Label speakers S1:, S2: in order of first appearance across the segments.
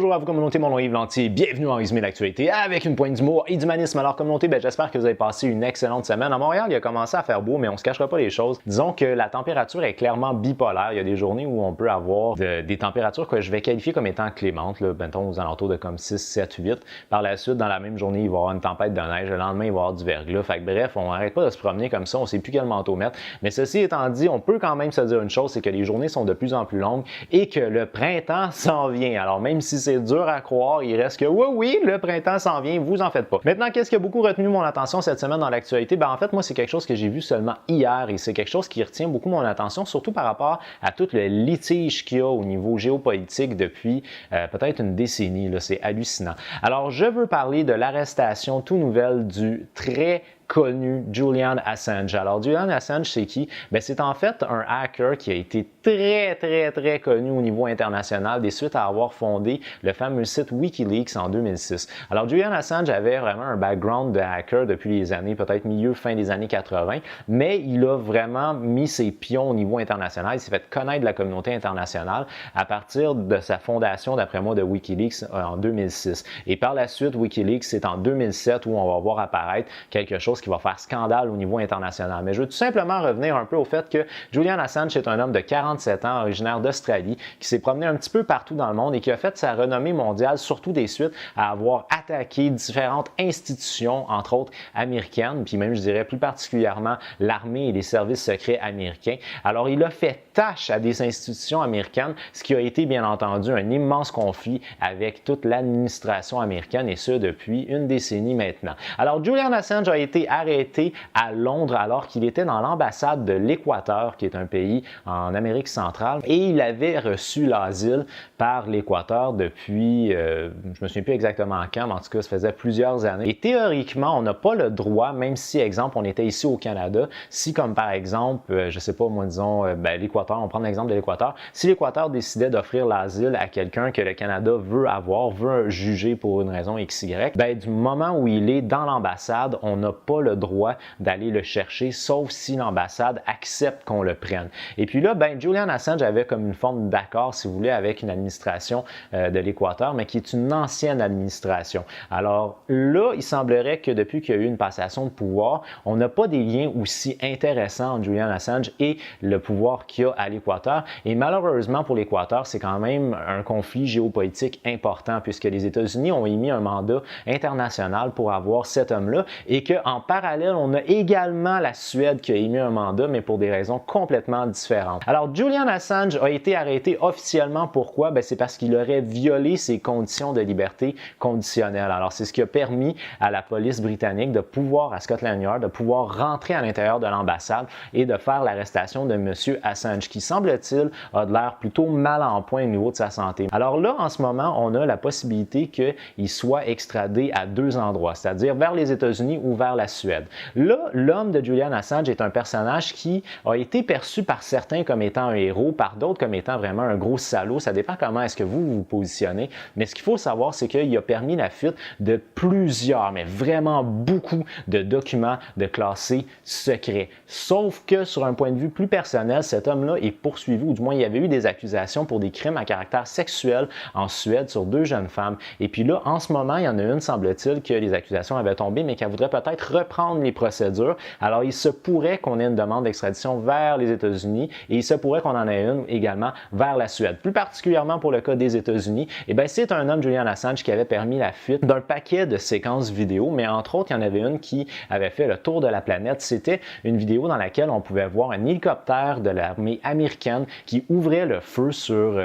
S1: Bonjour à vous communauté, mon nom est Yves Lantier, bienvenue en résumé d'actualité avec une pointe d'humour et d'humanisme. Alors communauté, j'espère que vous avez passé une excellente semaine. À Montréal, il a commencé à faire beau, mais on ne se cachera pas les choses. Disons que la température est clairement bipolaire. Il y a des journées où on peut avoir des températures que je vais qualifier comme étant clémentes, là, mettons aux alentours de comme 6, 7, 8. Par la suite, dans la même journée, il va y avoir une tempête de neige. Le lendemain, il va y avoir du verglas. Fait que bref, on n'arrête pas de se promener comme ça, on ne sait plus quel manteau mettre. Mais ceci étant dit, on peut quand même se dire une chose, c'est que les journées sont de plus en plus longues et que le printemps s'en vient. Alors même si c'est dur à croire, il reste que oui, le printemps s'en vient, vous en faites pas. Maintenant, qu'est-ce qui a beaucoup retenu mon attention cette semaine dans l'actualité? En fait, moi, c'est quelque chose que j'ai vu seulement hier et c'est quelque chose qui retient beaucoup mon attention, surtout par rapport à tout le litige qu'il y a au niveau géopolitique depuis peut-être une décennie. C'est hallucinant. Alors, je veux parler de l'arrestation tout nouvelle du très connu Julian Assange. Alors, Julian Assange, c'est qui? C'est en fait un hacker qui a été très connu au niveau international des suites à avoir fondé le fameux site WikiLeaks en 2006. Alors, Julian Assange avait vraiment un background de hacker depuis les années, peut-être fin des années 80, mais il a vraiment mis ses pions au niveau international. Il s'est fait connaître de la communauté internationale à partir de sa fondation, d'après moi, de WikiLeaks en 2006. Et par la suite, WikiLeaks, c'est en 2007 où on va voir apparaître quelque chose qui va faire scandale au niveau international. Mais je veux tout simplement revenir un peu au fait que Julian Assange est un homme de 47 ans, originaire d'Australie, qui s'est promené un petit peu partout dans le monde et qui a fait sa renommée mondiale, surtout des suites à avoir attaqué différentes institutions, entre autres américaines, puis même, je dirais plus particulièrement l'armée et les services secrets américains. Alors, il a fait tâche à des institutions américaines, ce qui a été, bien entendu, un immense conflit avec toute l'administration américaine, et ce, depuis une décennie maintenant. Alors, Julian Assange a été arrêté à Londres alors qu'il était dans l'ambassade de l'Équateur, qui est un pays en Amérique centrale, et il avait reçu l'asile par l'Équateur depuis, je me souviens plus exactement quand, mais en tout cas, ça faisait plusieurs années. Et théoriquement, on n'a pas le droit, même si, exemple, on était ici au Canada, si comme par exemple, je sais pas, moi disons, l'Équateur, on prend l'exemple de l'Équateur, si l'Équateur décidait d'offrir l'asile à quelqu'un que le Canada veut avoir, veut juger pour une raison XY, du moment où il est dans l'ambassade, on n'a pas le droit d'aller le chercher, sauf si l'ambassade accepte qu'on le prenne. Et puis là, Julian Assange avait comme une forme d'accord, si vous voulez, avec une administration de l'Équateur, mais qui est une ancienne administration. Alors là, il semblerait que depuis qu'il y a eu une passation de pouvoir, on n'a pas des liens aussi intéressants entre Julian Assange et le pouvoir qu'il y a à l'Équateur. Et malheureusement pour l'Équateur, c'est quand même un conflit géopolitique important puisque les États-Unis ont émis un mandat international pour avoir cet homme-là et qu'en parallèle, on a également la Suède qui a émis un mandat, mais pour des raisons complètement différentes. Alors, Julian Assange a été arrêté officiellement. Pourquoi? C'est parce qu'il aurait violé ses conditions de liberté conditionnelles. Alors, c'est ce qui a permis à la police britannique de pouvoir, à Scotland Yard, de pouvoir rentrer à l'intérieur de l'ambassade et de faire l'arrestation de M. Assange, qui, semble-t-il, a de l'air plutôt mal en point au niveau de sa santé. Alors là, en ce moment, on a la possibilité qu'il soit extradé à deux endroits, c'est-à-dire vers les États-Unis ou vers la Suède. Là, l'homme de Julian Assange est un personnage qui a été perçu par certains comme étant un héros, par d'autres comme étant vraiment un gros salaud. Ça dépend comment est-ce que vous vous positionnez. Mais ce qu'il faut savoir, c'est qu'il a permis la fuite de plusieurs, mais vraiment beaucoup de documents de classés secrets. Sauf que sur un point de vue plus personnel, cet homme-là est poursuivi, ou du moins il y avait eu des accusations pour des crimes à caractère sexuel en Suède sur deux jeunes femmes. Et puis là, en ce moment, il y en a une, semble-t-il, que les accusations avaient tombé, mais qu'elle voudrait peut-être reprendre les procédures. Alors, il se pourrait qu'on ait une demande d'extradition vers les États-Unis et il se pourrait qu'on en ait une également vers la Suède. Plus particulièrement pour le cas des États-Unis, c'est un homme, Julian Assange, qui avait permis la fuite d'un paquet de séquences vidéo, mais entre autres, il y en avait une qui avait fait le tour de la planète. C'était une vidéo dans laquelle on pouvait voir un hélicoptère de l'armée américaine qui ouvrait le feu sur,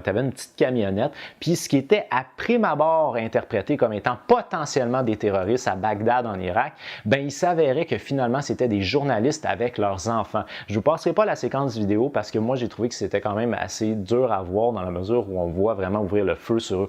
S1: tu avais une petite camionnette, puis ce qui était à prime abord interprété comme étant potentiellement des terroristes à Bagdad en Irak, il s'avérait que finalement c'était des journalistes avec leurs enfants. Je ne vous passerai pas la séquence vidéo parce que moi j'ai trouvé que c'était quand même assez dur à voir dans la mesure où on voit vraiment ouvrir le feu sur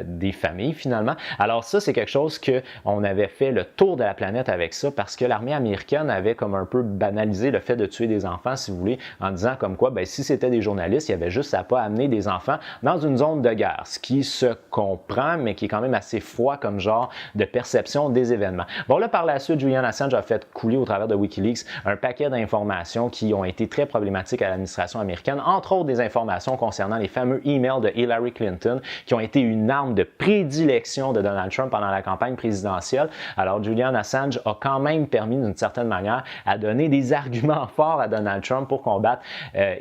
S1: des familles finalement. Alors ça c'est quelque chose qu'on avait fait le tour de la planète avec ça parce que l'armée américaine avait comme un peu banalisé le fait de tuer des enfants, si vous voulez, en disant comme quoi si c'était des journalistes, il y avait juste à pas amener des enfants dans une zone de guerre, ce qui se comprend mais qui est quand même assez froid comme genre de perception des événements. Bon là par la suite, que Julian Assange a fait couler au travers de Wikileaks un paquet d'informations qui ont été très problématiques à l'administration américaine, entre autres des informations concernant les fameux emails de Hillary Clinton qui ont été une arme de prédilection de Donald Trump pendant la campagne présidentielle. Alors Julian Assange a quand même permis d'une certaine manière à donner des arguments forts à Donald Trump pour combattre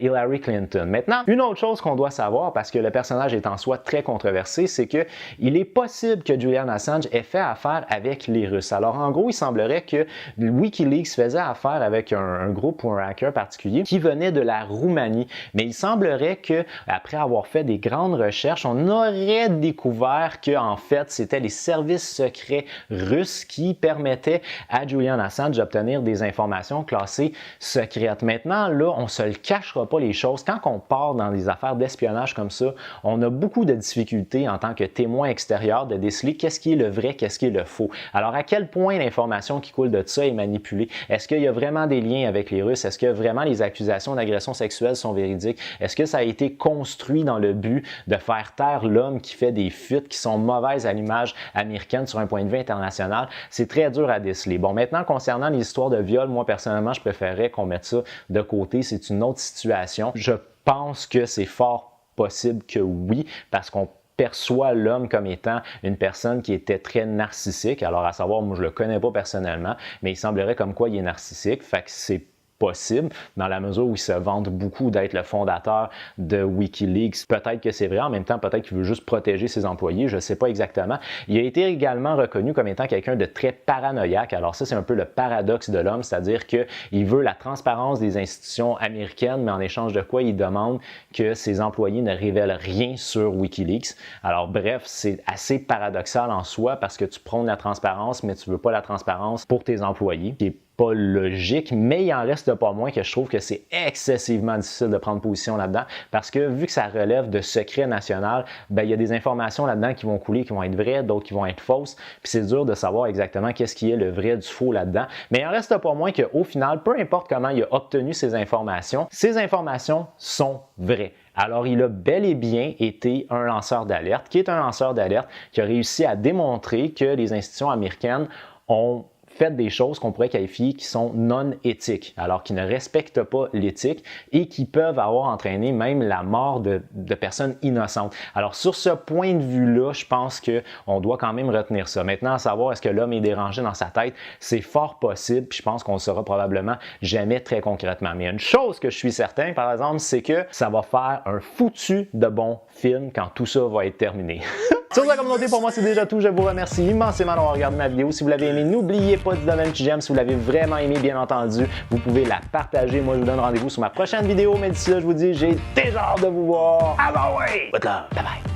S1: Hillary Clinton. Maintenant, une autre chose qu'on doit savoir, parce que le personnage est en soi très controversé, c'est que il est possible que Julian Assange ait fait affaire avec les Russes. Alors en gros, il semblerait que Wikileaks faisait affaire avec un groupe ou un hacker particulier qui venait de la Roumanie. Mais il semblerait que, après avoir fait des grandes recherches, on aurait découvert que en fait, c'était les services secrets russes qui permettaient à Julian Assange d'obtenir des informations classées secrètes. Maintenant, là, on se le cachera pas les choses. Quand on part dans des affaires d'espionnage comme ça, on a beaucoup de difficultés en tant que témoin extérieur de déceler qu'est-ce qui est le vrai, qu'est-ce qui est le faux. Alors, à quel point l'information qui coule de ça est manipulée? Est-ce qu'il y a vraiment des liens avec les Russes? Est-ce que vraiment les accusations d'agression sexuelle sont véridiques? Est-ce que ça a été construit dans le but de faire taire l'homme qui fait des fuites qui sont mauvaises à l'image américaine sur un point de vue international? C'est très dur à déceler. Bon, maintenant, concernant les histoires de viol, moi, personnellement, je préférerais qu'on mette ça de côté. C'est une autre situation. Je pense que c'est fort possible que oui, parce qu'on perçoit l'homme comme étant une personne qui était très narcissique. Alors, à savoir, moi, je le connais pas personnellement, mais il semblerait comme quoi il est narcissique. Fait que c'est possible, dans la mesure où il se vante beaucoup d'être le fondateur de Wikileaks. Peut-être que c'est vrai, en même temps, peut-être qu'il veut juste protéger ses employés, je ne sais pas exactement. Il a été également reconnu comme étant quelqu'un de très paranoïaque. Alors ça, c'est un peu le paradoxe de l'homme, c'est-à-dire qu'il veut la transparence des institutions américaines, mais en échange de quoi il demande que ses employés ne révèlent rien sur Wikileaks. Alors bref, c'est assez paradoxal en soi parce que tu prônes la transparence, mais tu ne veux pas la transparence pour tes employés, qui est pas logique, mais il en reste pas moins que je trouve que c'est excessivement difficile de prendre position là-dedans parce que vu que ça relève de secret national, ben, il y a des informations là-dedans qui vont couler, qui vont être vraies, d'autres qui vont être fausses, puis c'est dur de savoir exactement qu'est-ce qui est le vrai du faux là-dedans. Mais il en reste pas moins qu'au final, peu importe comment il a obtenu ces informations sont vraies. Alors, il a bel et bien été un lanceur d'alerte, qui est un lanceur d'alerte qui a réussi à démontrer que les institutions américaines ont fait des choses qu'on pourrait qualifier qui sont non éthiques, alors qui ne respectent pas l'éthique et qui peuvent avoir entraîné même la mort de personnes innocentes. Alors sur ce point de vue-là, je pense qu'on doit quand même retenir ça. Maintenant, à savoir est-ce que l'homme est dérangé dans sa tête, c'est fort possible, puis je pense qu'on le saura probablement jamais très concrètement. Mais une chose que je suis certain, par exemple, c'est que ça va faire un foutu de bon film quand tout ça va être terminé. Sur la communauté, pour moi, c'est déjà tout. Je vous remercie immensément d'avoir regardé ma vidéo. Si vous l'avez aimé, n'oubliez pas de donner un petit j'aime. Si vous l'avez vraiment aimé, bien entendu, vous pouvez la partager. Moi, je vous donne rendez-vous sur ma prochaine vidéo. Mais d'ici là, je vous dis, j'ai déjà hâte de vous voir. Ah bah ouais! Good luck. Bye bye.